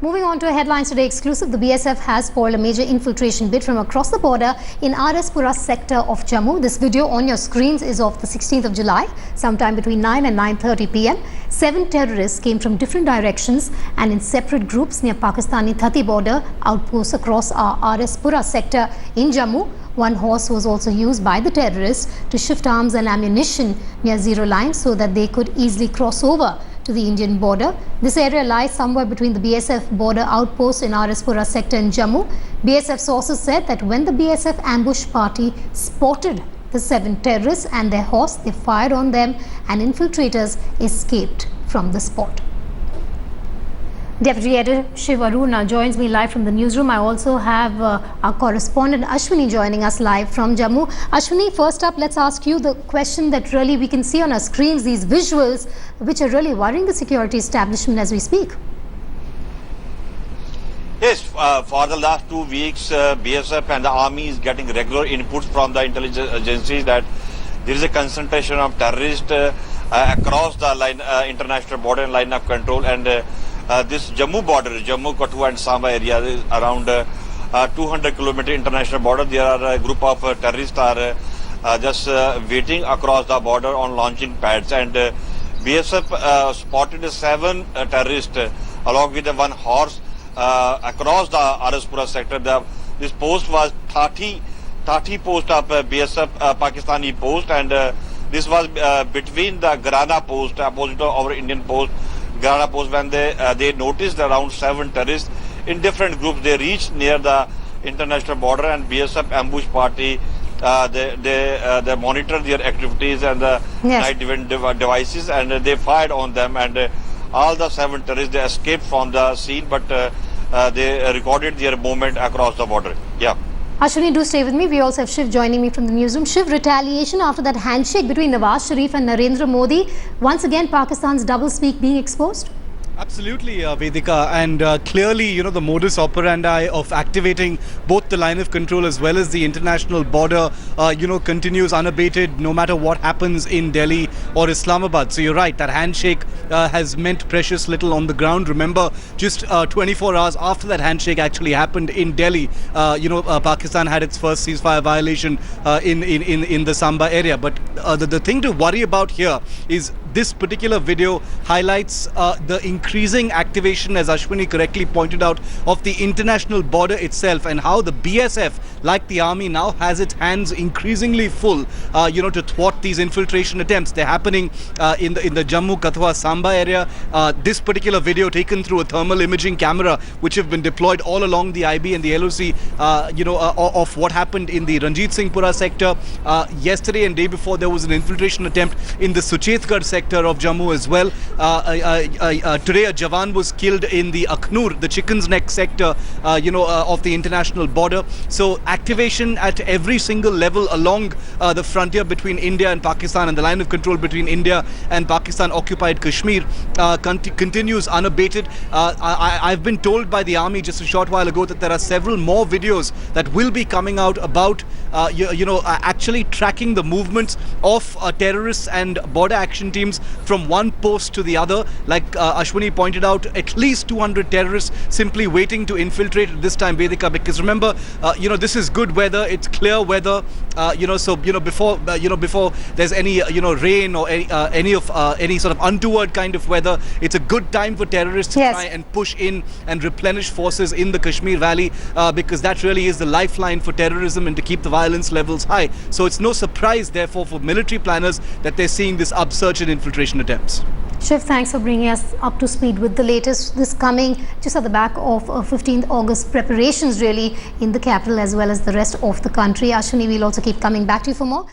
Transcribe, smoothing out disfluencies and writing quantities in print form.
Moving on to a headlines today exclusive, the BSF has foiled a major infiltration bid from across the border in RS Pura sector of Jammu. This video on your screens is of the 16th of July, sometime between 9 and 9:30 p.m. 7 terrorists came from different directions and in separate groups near Pakistani Thati border outposts across our RS Pura sector in Jammu. One horse was also used by the terrorists to shift arms and ammunition near zero line so that they could easily cross over to the Indian border. This area lies somewhere between the BSF border outpost in RS Pura sector in Jammu. BSF sources said that when the BSF ambush party spotted the 7 terrorists and their horse, they fired on them and infiltrators escaped from the spot. Deputy Editor Shiv Aruna joins me live from the newsroom. I also have our correspondent Ashwini joining us live from Jammu. Ashwini, first up, let's ask you the question that really we can see on our screens, these visuals which are really worrying the security establishment as we speak. Yes, for the last 2 weeks, BSF and the army is getting regular inputs from the intelligence agencies that there is a concentration of terrorists across the line, international border and line of control, and this Jammu border, Jammu, Kathua and Samba area is around 200-kilometer international border. There are a group of terrorists are just waiting across the border on launching pads, and BSF spotted 7 terrorists along with one horse across the RS Pura sector. This post was 30 post of BSF Pakistani post, and this was between the Grana post opposite of our Indian post. Grana post, when they noticed around 7 terrorists in different groups. They reached near the international border, and BSF ambush party they monitored their activities and the night event devices, and they fired on them, and all the 7 terrorists they escaped from the scene, but they recorded their movement across the border. Yeah. Ashwini, do stay with me. We also have Shiv joining me from the newsroom. Shiv, retaliation after that handshake between Nawaz Sharif and Narendra Modi. Once again, Pakistan's doublespeak being exposed? Absolutely, Vedika, and clearly, the modus operandi of activating both the line of control as well as the international border, continues unabated no matter what happens in Delhi or Islamabad. So you're right, that handshake has meant precious little on the ground. Remember, just 24 hours after that handshake actually happened in Delhi, Pakistan had its first ceasefire violation in the Samba area. But the thing to worry about here is this particular video highlights the increasing activation, as Ashwini correctly pointed out, of the international border itself, and how the BSF, like the army, now has its hands increasingly full, to thwart these infiltration attempts. They're happening in the Jammu, Kathua, Samba area. This particular video taken through a thermal imaging camera, which have been deployed all along the IB and the LOC, of what happened in the Ranjit Singhpura sector. Yesterday and day before, there was an infiltration attempt in the Suchetgarh sector of Jammu as well. Today a Jawan was killed in the Akhnur, the Chicken's Neck sector, of the international border. So activation at every single level along the frontier between India and Pakistan, and the line of control between India and Pakistan occupied Kashmir continues unabated. I've been told by the army just a short while ago that there are several more videos that will be coming out about actually tracking the movements of terrorists and border action teams from one post to the other. Like Ashwini pointed out, at least 200 terrorists simply waiting to infiltrate at this time, Vedika, because remember, this is good weather, it's clear weather, before there's any rain or any sort of untoward kind of weather, it's a good time for terrorists to try and push in and replenish forces in the Kashmir Valley, because that really is the lifeline for terrorism and to keep the violence levels high. So it's no surprise, therefore, for military planners that they're seeing this upsurge in infiltration attempts. Shiv, thanks for bringing us up to speed with the latest. This coming just at the back of 15th August preparations really in the capital as well as the rest of the country. Ashwini, we'll also keep coming back to you for more.